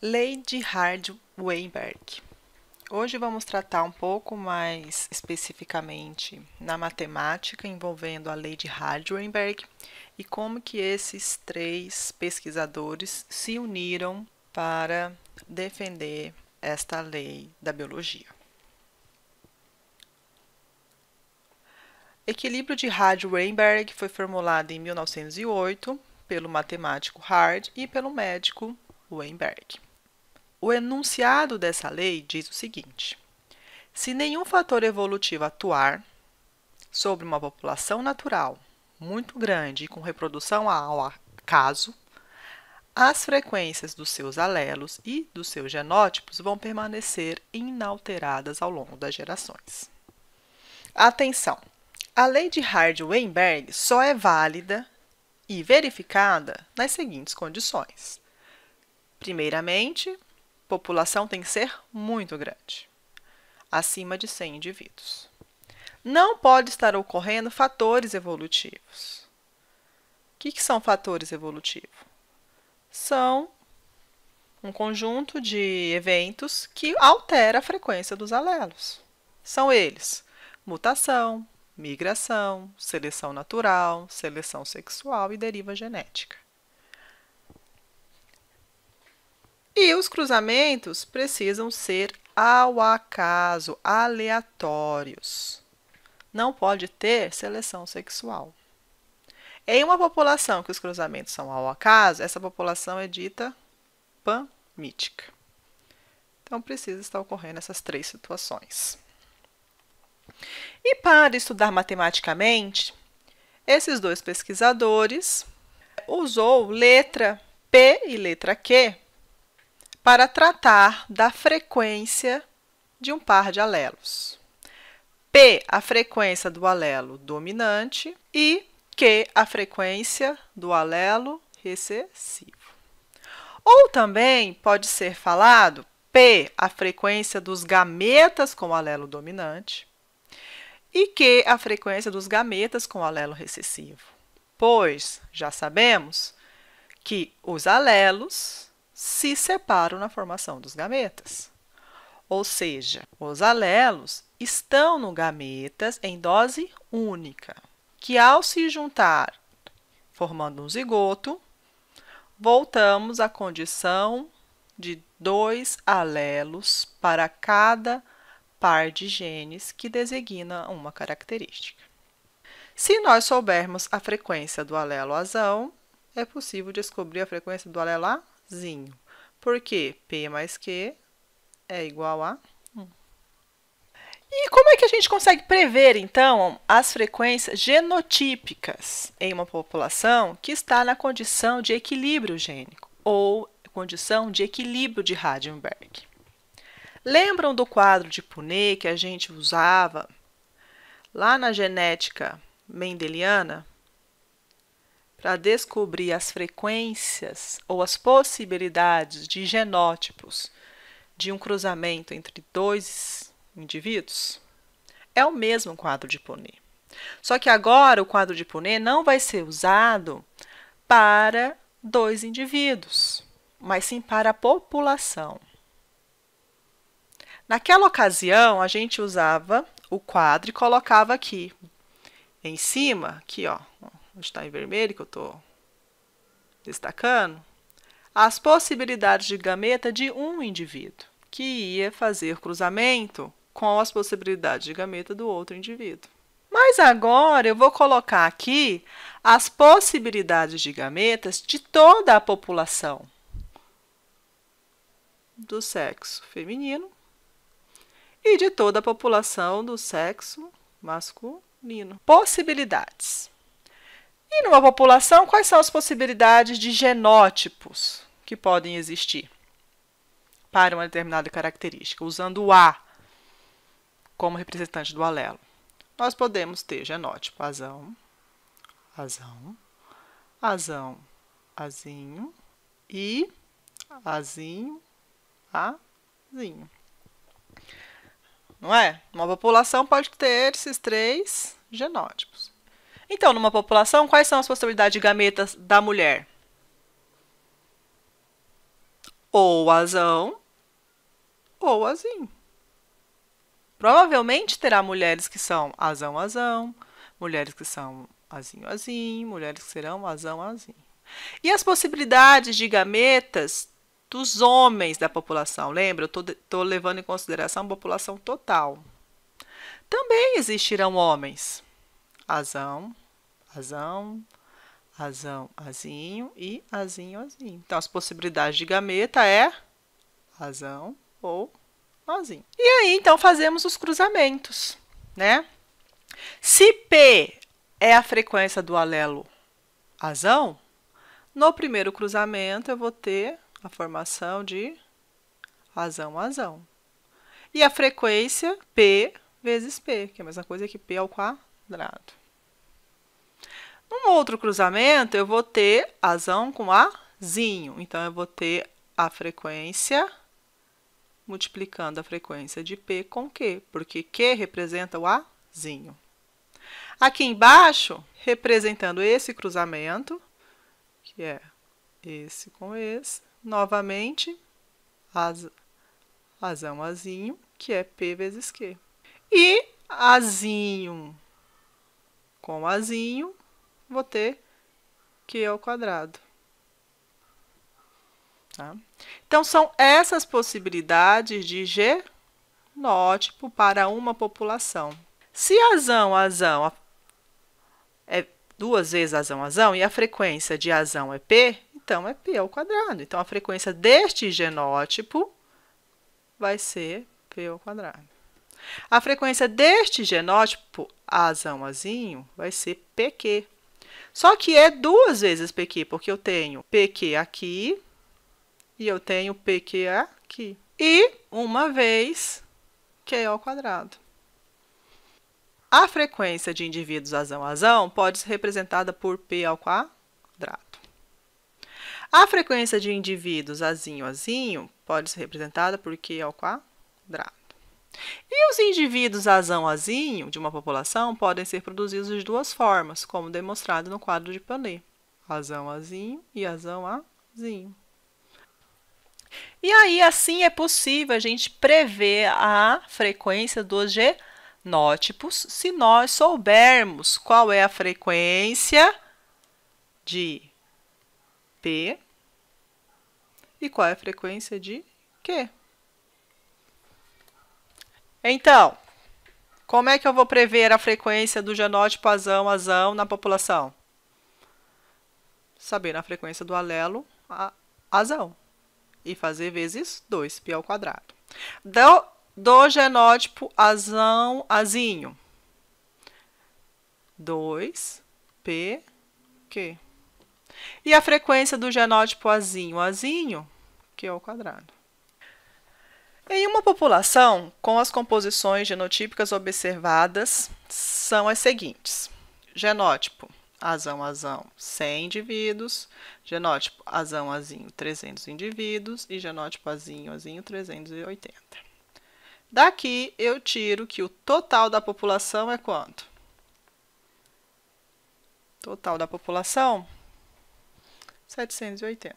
Lei de Hardy-Weinberg. Hoje vamos tratar um pouco mais especificamente na matemática envolvendo a lei de Hardy-Weinberg e como que esses três pesquisadores se uniram para defender esta lei da biologia. Equilíbrio de Hardy-Weinberg foi formulado em 1908 pelo matemático Hardy e pelo médico Weinberg. O enunciado dessa lei diz o seguinte: se nenhum fator evolutivo atuar sobre uma população natural muito grande e com reprodução ao acaso, as frequências dos seus alelos e dos seus genótipos vão permanecer inalteradas ao longo das gerações. Atenção! A lei de Hardy-Weinberg só é válida e verificada nas seguintes condições. Primeiramente, a população tem que ser muito grande, acima de 100 indivíduos. Não pode estar ocorrendo fatores evolutivos. O que são fatores evolutivos? São um conjunto de eventos que altera a frequência dos alelos. São eles: mutação, migração, seleção natural, seleção sexual e deriva genética. E os cruzamentos precisam ser ao acaso, aleatórios. Não pode ter seleção sexual. Em uma população que os cruzamentos são ao acaso, essa população é dita panmítica. Então, precisa estar ocorrendo essas três situações. E para estudar matematicamente, esses dois pesquisadores usou letra P e letra Q para tratar da frequência de um par de alelos. P, a frequência do alelo dominante, e Q, a frequência do alelo recessivo. Ou também pode ser falado P, a frequência dos gametas com alelo dominante, e Q, a frequência dos gametas com alelo recessivo. Pois já sabemos que os alelos se separam na formação dos gametas. Ou seja, os alelos estão no gametas em dose única, que ao se juntar, formando um zigoto, voltamos à condição de 2 alelos para cada par de genes que designa uma característica. Se nós soubermos a frequência do alelo azão, é possível descobrir a frequência do alelo azinho, porque P mais Q é igual a 1. E como é que a gente consegue prever, então, as frequências genotípicas em uma população que está na condição de equilíbrio gênico, ou condição de equilíbrio de Hardy-Weinberg? Lembram do quadro de Punnett que a gente usava lá na genética mendeliana para descobrir as frequências ou as possibilidades de genótipos de um cruzamento entre dois indivíduos? É o mesmo quadro de Punnett. Só que agora o quadro de Punnett não vai ser usado para dois indivíduos, mas sim para a população. Naquela ocasião, a gente usava o quadro e colocava aqui em cima, aqui, ó, onde está em vermelho que eu estou destacando, as possibilidades de gameta de um indivíduo, que ia fazer cruzamento com as possibilidades de gameta do outro indivíduo. Mas agora eu vou colocar aqui as possibilidades de gametas de toda a população do sexo feminino e de toda a população do sexo masculino. Possibilidades. E numa população, quais são as possibilidades de genótipos que podem existir para uma determinada característica, usando o A como representante do alelo? Nós podemos ter genótipo azão, azão, azão, azinho e azinho, azinho. Não é? Uma população pode ter esses três genótipos. Então, numa população, quais são as possibilidades de gametas da mulher? ou azão ou azinho. Provavelmente terá mulheres que são azão, azão, mulheres que são azinho, azinho, mulheres que serão azão, azinho. E as possibilidades de gametas dos homens da população? Lembra, eu estou levando em consideração a população total. Também existirão homens. Azão, azão, azão, azinho e azinho, azinho. Então, as possibilidades de gameta é azão ou azinho. E aí, então, fazemos os cruzamentos, né? Se P é a frequência do alelo azão, no primeiro cruzamento eu vou ter a formação de azão, azão. E a frequência P vezes P, que é a mesma coisa que P ao quadrado. Num outro cruzamento, eu vou ter azão com azinho. Então, eu vou ter a frequência multiplicando a frequência de P com Q, porque Q representa o azinho. Aqui embaixo, representando esse cruzamento, que é esse com esse, novamente, azão, azinho, que é P vezes Q. E azinho com azinho, vou ter Q ao quadrado. Tá? Então, são essas possibilidades de genótipo para uma população. Se azão, azão é duas vezes azão, azão, e a frequência de azão é P, então é P ao quadrado. Então, a frequência deste genótipo vai ser P ao quadrado. A frequência deste genótipo, azão, azinho, vai ser PQ. Só que é duas vezes PQ, porque eu tenho PQ aqui e eu tenho PQ aqui. E uma vez Q ao quadrado. A frequência de indivíduos azão, azão pode ser representada por P ao quadrado. A frequência de indivíduos azinho, azinho pode ser representada por Q ao quadrado. E os indivíduos azão, azinho de uma população podem ser produzidos de duas formas, como demonstrado no quadro de Panet. Azão, azinho e azão, azinho. E aí, assim, é possível a gente prever a frequência dos genótipos se nós soubermos qual é a frequência de P e qual é a frequência de Q. Então, como é que eu vou prever a frequência do genótipo azão, azão na população? Sabendo a frequência do alelo azão. E fazer vezes 2, π ao quadrado. Do genótipo azão, azinho. 2π Q. E a frequência do genótipo azinho, azinho, Q ao quadrado. Em uma população, com as composições genotípicas observadas, são as seguintes. Genótipo azão, azão, 100 indivíduos. Genótipo azão, azinho, 300 indivíduos. E genótipo azinho, azinho, 380. Daqui, eu tiro que o total da população é quanto? Total da população, 780.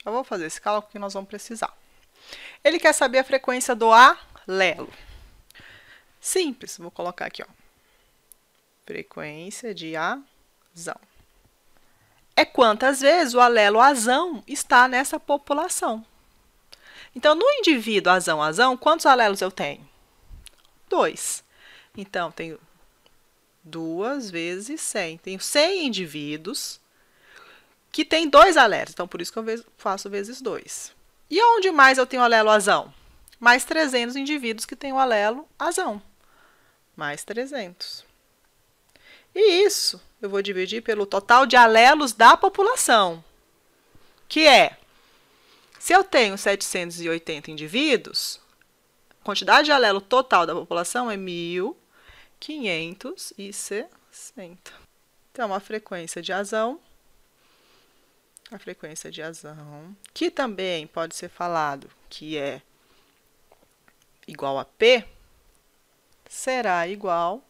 Já vou fazer esse cálculo que nós vamos precisar. Ele quer saber a frequência do alelo. Simples, vou colocar aqui, ó. Frequência de azão. É quantas vezes o alelo azão está nessa população. Então, no indivíduo azão, azão, quantos alelos eu tenho? 2. Então, tenho 2 vezes 100. Tenho 100 indivíduos que têm 2 alelos. Então, por isso que eu faço vezes 2. E onde mais eu tenho alelo azão? Mais 300 indivíduos que têm o alelo azão. Mais 300. E isso eu vou dividir pelo total de alelos da população, que é, se eu tenho 780 indivíduos, a quantidade de alelo total da população é 1.560. Então, a frequência de azão, que também pode ser falado que é igual a P, será igual,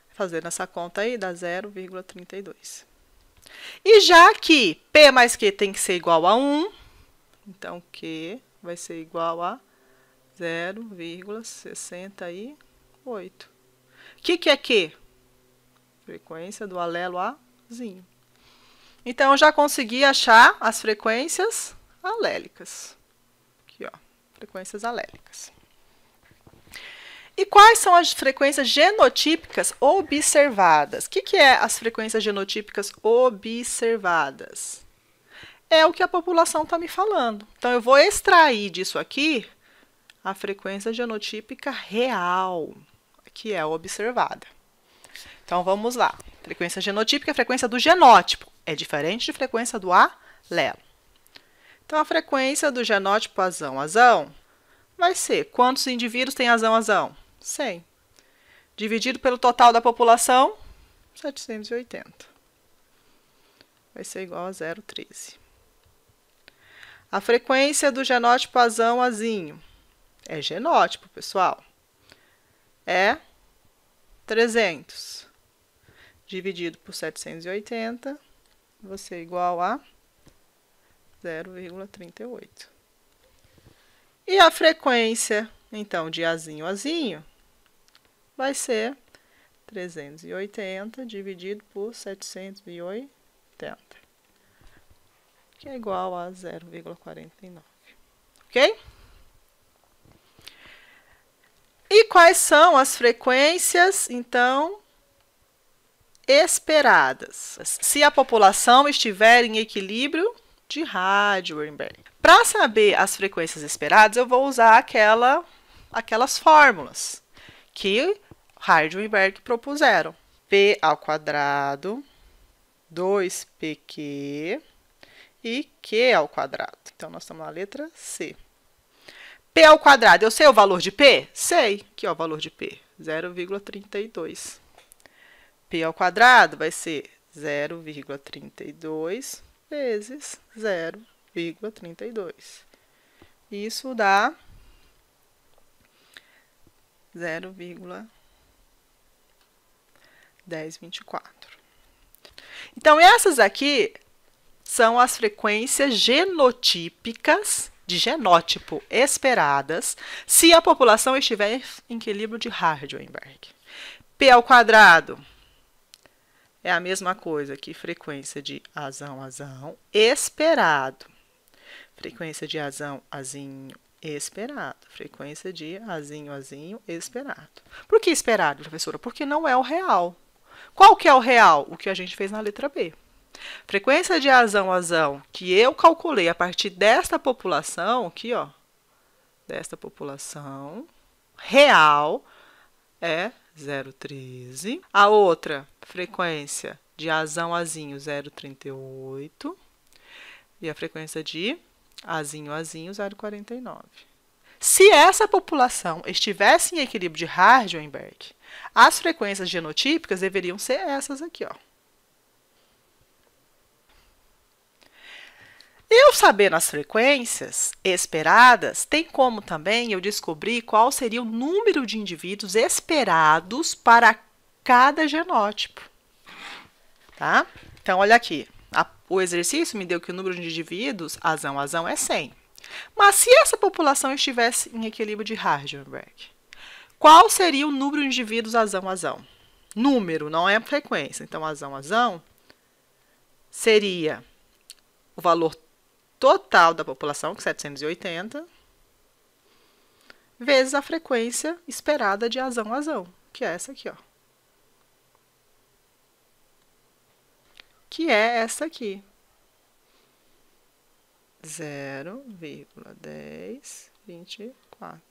fazendo essa conta aí, dá 0,32. E já que P mais Q tem que ser igual a 1, Então, Q vai ser igual a 0,68. O que é Q? Frequência do alelo Azinho. Então, eu já consegui achar as frequências alélicas. Aqui, ó, frequências alélicas. E quais são as frequências genotípicas observadas? O que é as frequências genotípicas observadas? É o que a população está me falando. Então, eu vou extrair disso aqui a frequência genotípica real, que é observada. Então, vamos lá. Frequência genotípica é a frequência do genótipo. É diferente de frequência do alelo. Então, a frequência do genótipo azão vai ser quantos indivíduos tem azão? 100. Dividido pelo total da população, 780. Vai ser igual a 0,13. A frequência do genótipo azinho é genótipo, pessoal. É 300. Dividido por 780, vai ser igual a 0,38. E a frequência, então, de azinho vai ser 380 dividido por 780, que é igual a 0,49. Ok? E quais são as frequências, então, esperadas? Se a população estiver em equilíbrio de Hardy-Weinberg. Para saber as frequências esperadas, eu vou usar aquelas fórmulas que Hardy-Weinberg propuseram. P ao quadrado, 2pq e q ao quadrado. Então, nós estamos na letra C. P ao quadrado, eu sei o valor de P? Sei. Aqui é o valor de P, 0,32. P ao quadrado vai ser 0,32 vezes 0,32. Isso dá 0,1024. Então, essas aqui são as frequências genotípicas de genótipo esperadas se a população estiver em equilíbrio de Hardy-Weinberg. P ao quadrado é a mesma coisa que frequência de azão esperado. Frequência de azinho esperado. Frequência de azinho esperado. Por que esperado, professora? Porque não é o real. Qual que é o real? O que a gente fez na letra B. Frequência de azão que eu calculei a partir desta população, aqui, ó, desta população real é 0,13. A outra frequência de azinho 0,38 e a frequência de azinho 0,49. Se essa população estivesse em equilíbrio de Hardy-Weinberg, as frequências genotípicas deveriam ser essas aqui, ó. Eu sabendo as frequências esperadas, tem como também eu descobrir qual seria o número de indivíduos esperados para cada genótipo. Tá? Então, olha aqui. O exercício me deu que o número de indivíduos azão é 100. Mas se essa população estivesse em equilíbrio de Hardy-Weinberg, qual seria o número de indivíduos azão? Número, não é frequência. Então, azão seria o valor total da população, que é 780, vezes a frequência esperada de azão, que é essa aqui, ó. Que é essa aqui. 0,1024.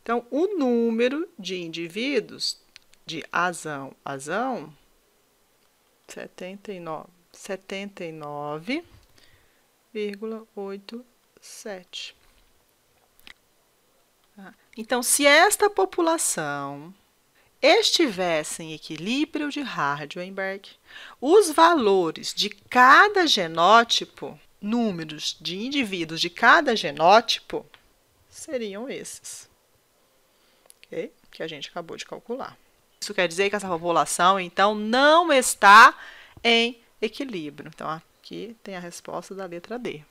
Então, o número de indivíduos de azão 79,87. Então, se esta população estivesse em equilíbrio de Hardy-Weinberg, os valores de cada genótipo, números de indivíduos de cada genótipo, seriam esses, okay? Que a gente acabou de calcular. Isso quer dizer que essa população, então, não está em equilíbrio. Então, aqui tem a resposta da letra D.